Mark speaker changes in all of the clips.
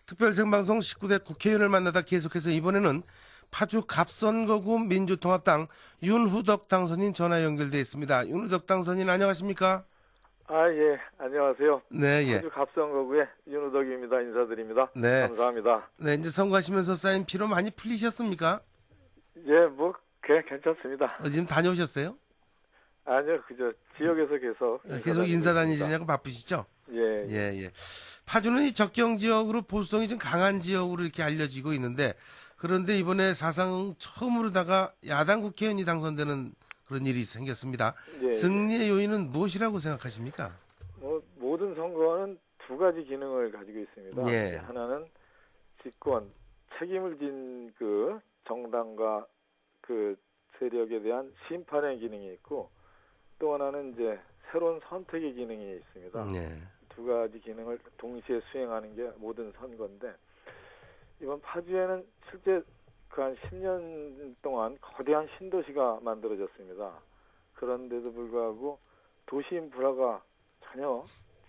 Speaker 1: 특별 생방송 19대 국회의원을 만나다 계속해서 이번에는 파주 갑선거구 민주통합당 윤후덕 당선인 전화 연결돼 있습니다. 윤후덕 당선인 안녕하십니까?
Speaker 2: 예, 안녕하세요.
Speaker 1: 네, 예.
Speaker 2: 파주 갑선거구의 윤우덕입니다. 인사드립니다.
Speaker 1: 네.
Speaker 2: 감사합니다.
Speaker 1: 네, 이제 선거하시면서 쌓인 피로 많이 풀리셨습니까?
Speaker 2: 예, 괜찮습니다.
Speaker 1: 어디 좀 다녀오셨어요?
Speaker 2: 아니요, 지역에서
Speaker 1: 계속 인사
Speaker 2: 있습니다.
Speaker 1: 다니시냐고 바쁘시죠?
Speaker 2: 예,
Speaker 1: 예, 예. 파주는 이 적경 지역으로 보수성이 좀 강한 지역으로 이렇게 알려지고 있는데, 그런데 이번에 사상 처음으로다가 야당 국회의원이 당선되는 그런 일이 생겼습니다.
Speaker 2: 예,
Speaker 1: 승리의 요인은 무엇이라고 생각하십니까?
Speaker 2: 모든 선거는 두 가지 기능을 가지고 있습니다.
Speaker 1: 예.
Speaker 2: 하나는 집권, 책임을 진 그 정당과 그 세력에 대한 심판의 기능이 있고, 또 하나는 이제 새로운 선택의 기능이 있습니다.
Speaker 1: 예.
Speaker 2: 두 가지 기능을 동시에 수행하는 게 모든 선거인데, 이번 파주에는 실제 그 한 10년 동안 거대한 신도시가 만들어졌습니다. 그런데도 불구하고 도시 인프라가 전혀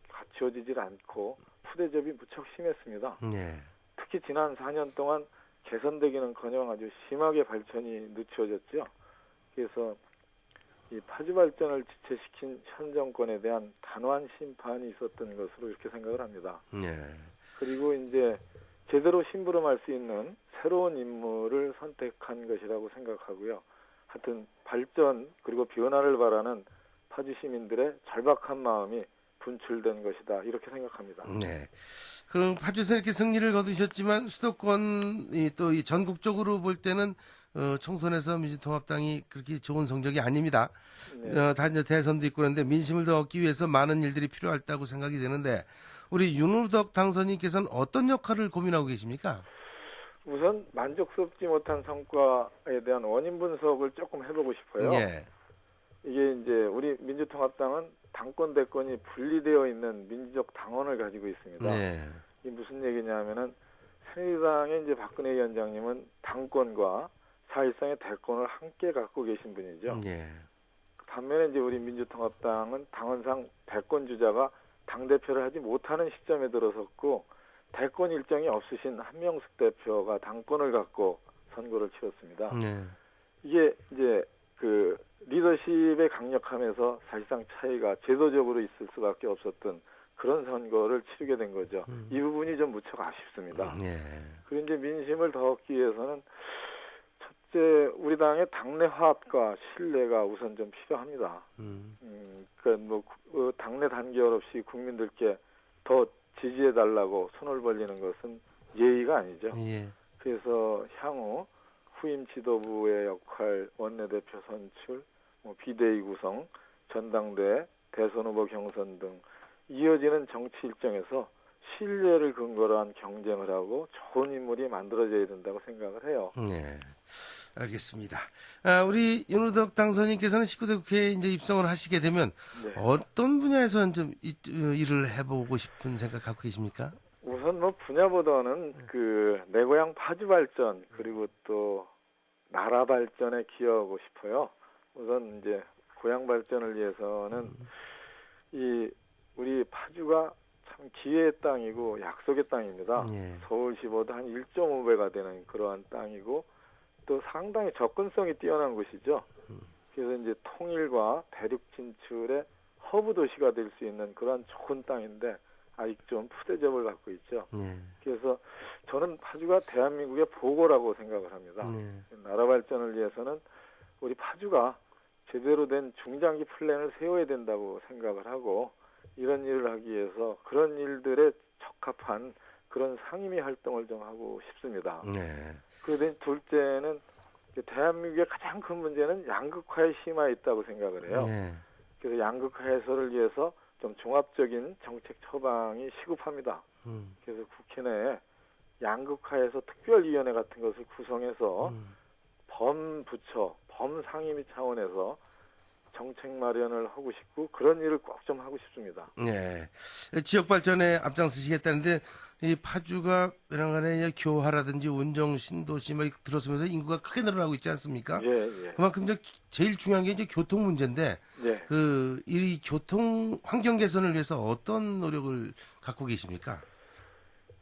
Speaker 2: 갖추어지질 않고 푸대접이 무척 심했습니다.
Speaker 1: 예.
Speaker 2: 특히 지난 4년 동안 개선되기는커녕 아주 심하게 발전이 늦춰졌죠. 그래서 이 파주 발전을 지체시킨 현 정권에 대한 단호한 심판이 있었던 것으로 이렇게 생각을 합니다.
Speaker 1: 예.
Speaker 2: 그리고 이제 제대로 심부름할 수 있는 새로운 인물을 선택한 것이라고 생각하고요. 하여튼 발전 그리고 변화를 바라는 파주 시민들의 절박한 마음이 분출된 것이다. 이렇게 생각합니다.
Speaker 1: 네. 그럼 파주에서 이렇게 승리를 거두셨지만 수도권이 또 이 전국적으로 볼 때는 총선에서 민주통합당이 그렇게 좋은 성적이 아닙니다.
Speaker 2: 네.
Speaker 1: 다 이제 대선도 있고 그런데 민심을 더 얻기 위해서 많은 일들이 필요하다고 생각이 되는데 우리 윤후덕 당선인께서는 어떤 역할을 고민하고 계십니까?
Speaker 2: 우선 만족스럽지 못한 성과에 대한 원인 분석을 조금 해보고 싶어요.
Speaker 1: 예.
Speaker 2: 이게 이제 우리 민주통합당은 당권 대권이 분리되어 있는 민주적 당원을 가지고 있습니다.
Speaker 1: 네.
Speaker 2: 이게 무슨 얘기냐면은 새누리당의 이제 박근혜 위원장님은 당권과 사실상의 대권을 함께 갖고 계신 분이죠.
Speaker 1: 예.
Speaker 2: 반면에 이제 우리 민주통합당은 당헌상 대권 주자가 당 대표를 하지 못하는 시점에 들어섰고 대권 일정이 없으신 한명숙 대표가 당권을 갖고 선거를 치렀습니다.
Speaker 1: 네.
Speaker 2: 이게 이제 그 리더십의 강력함에서 사실상 차이가 제도적으로 있을 수밖에 없었던 그런 선거를 치르게 된 거죠. 이 부분이 좀 무척 아쉽습니다.
Speaker 1: 예.
Speaker 2: 그리고 이제 민심을 더 얻기 위해서는 첫째 우리 당의 당내 화합과 신뢰가 우선 좀 필요합니다. 그러니까 당내 단결 없이 국민들께 더 지지해 달라고 손을 벌리는 것은 예의가 아니죠.
Speaker 1: 예.
Speaker 2: 그래서 향후 후임 지도부의 역할, 원내대표 선출, 비대위 구성, 전당대, 대선 후보 경선 등 이어지는 정치 일정에서 신뢰를 근거로 한 경쟁을 하고 좋은 인물이 만들어져야 된다고 생각을 해요.
Speaker 1: 네. 알겠습니다. 우리 윤후덕 당선인께서는 19대 국회에 이제 입성을 하시게 되면
Speaker 2: 네.
Speaker 1: 어떤 분야에서 좀 일을 해보고 싶은 생각 갖고 계십니까?
Speaker 2: 우선 분야보다는 내 고향 파주 발전 그리고 또 나라 발전에 기여하고 싶어요. 우선 이제 고향 발전을 위해서는 우리 파주가 참 기회의 땅이고 약속의 땅입니다.
Speaker 1: 예.
Speaker 2: 서울시보다 한 1.5배가 되는 그러한 땅이고 또 상당히 접근성이 뛰어난 곳이죠. 그래서 이제 통일과 대륙 진출의 허브 도시가 될 수 있는 그런 좋은 땅인데 아직 좀 푸대접을 갖고 있죠.
Speaker 1: 예.
Speaker 2: 그래서 저는 파주가 대한민국의 보고라고 생각을 합니다.
Speaker 1: 예.
Speaker 2: 나라 발전을 위해서는 우리 파주가 제대로 된 중장기 플랜을 세워야 된다고 생각을 하고 이런 일을 하기 위해서 그런 일들에 적합한 그런 상임위 활동을 좀 하고 싶습니다.
Speaker 1: 네.
Speaker 2: 그다음 둘째는 대한민국의 가장 큰 문제는 양극화에 심화 있다고 생각을 해요.
Speaker 1: 네.
Speaker 2: 그래서 양극화 해소를 위해서 좀 종합적인 정책 처방이 시급합니다. 그래서 국회 내에 양극화해서 특별위원회 같은 것을 구성해서 범부처, 범상임위 차원에서 정책 마련을 하고 싶고 그런 일을 꼭 좀 하고 싶습니다.
Speaker 1: 네. 지역 발전에 앞장서시겠다는데 이 파주가 여러간에 교화라든지 운정 신도시 막 들어서면서 인구가 크게 늘어나고 있지 않습니까?
Speaker 2: 예, 예.
Speaker 1: 그만큼 이제 제일 중요한 게 이제 교통 문제인데
Speaker 2: 예.
Speaker 1: 이 교통 환경 개선을 위해서 어떤 노력을 갖고 계십니까?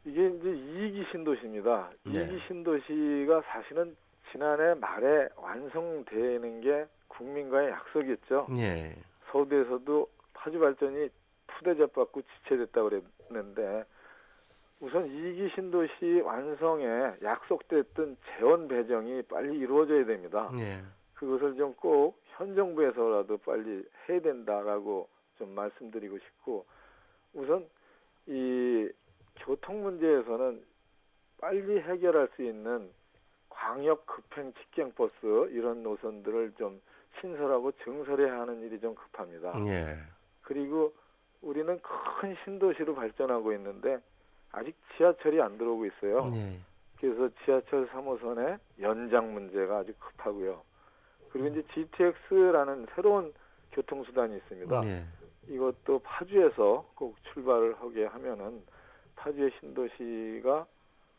Speaker 2: 이게 이제 이기 신도시입니다.
Speaker 1: 네.
Speaker 2: 이기 신도시가 사실은 지난해 말에 완성되는 게 국민과의 약속이었죠.
Speaker 1: 예.
Speaker 2: 서울대에서도 파주 발전이 푸대접 받고 지체됐다고 그랬는데 우선 이기 신도시 완성에 약속됐던 재원 배정이 빨리 이루어져야 됩니다.
Speaker 1: 예.
Speaker 2: 그것을 좀 꼭 현 정부에서라도 빨리 해야 된다라고 좀 말씀드리고 싶고 우선 이 교통 문제에서는 빨리 해결할 수 있는 광역 급행 직경버스 이런 노선들을 좀 신설하고 증설해야 하는 일이 좀 급합니다.
Speaker 1: 예.
Speaker 2: 그리고 우리는 큰 신도시로 발전하고 있는데 아직 지하철이 안 들어오고 있어요.
Speaker 1: 예.
Speaker 2: 그래서 지하철 3호선의 연장 문제가 아주 급하고요. 그리고 이제 GTX라는 새로운 교통수단이 있습니다.
Speaker 1: 예.
Speaker 2: 이것도 파주에서 꼭 출발을 하게 하면은 파주의 신도시가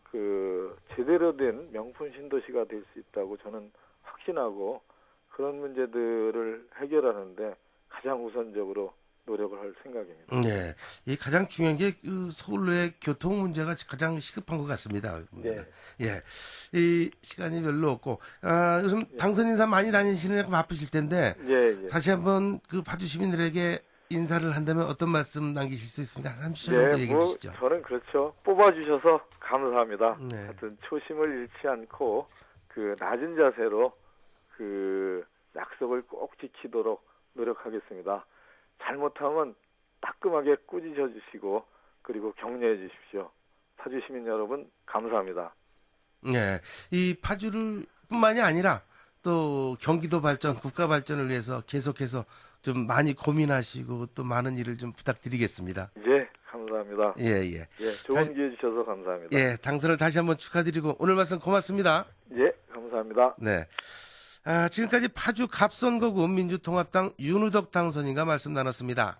Speaker 2: 그 제대로 된 명품 신도시가 될 수 있다고 저는 확신하고 그런 문제들을 해결하는데 가장 우선적으로 노력을 할 생각입니다.
Speaker 1: 네, 이 가장 중요한 게 그 서울의 교통 문제가 가장 시급한 것 같습니다.
Speaker 2: 네.
Speaker 1: 예, 이 시간이 별로 없고 요즘 당선 인사 많이 다니시느라 바쁘실 텐데
Speaker 2: 예, 예.
Speaker 1: 다시 한번 그 파주 시민들에게 인사를 한다면 어떤 말씀 남기실 수 있습니까? 30초 정도 얘기해 주시죠.
Speaker 2: 저는 그렇죠. 뽑아주셔서 감사합니다.
Speaker 1: 네.
Speaker 2: 하여튼 초심을 잃지 않고 그 낮은 자세로 그 약속을 꼭 지키도록 노력하겠습니다. 잘못하면 따끔하게 꾸짖어 주시고 그리고 격려해 주십시오. 파주 시민 여러분 감사합니다.
Speaker 1: 네, 이 파주를 뿐만이 아니라 또 경기도 발전, 국가 발전을 위해서 계속해서 좀 많이 고민하시고 또 많은 일을 좀 부탁드리겠습니다.
Speaker 2: 예, 감사합니다.
Speaker 1: 예, 예.
Speaker 2: 예, 좋은 기회 주셔서 감사합니다.
Speaker 1: 예, 당선을 다시 한번 축하드리고 오늘 말씀 고맙습니다.
Speaker 2: 예, 감사합니다.
Speaker 1: 네. 지금까지 파주 갑선거구 민주통합당 윤우덕 당선인과 말씀 나눴습니다.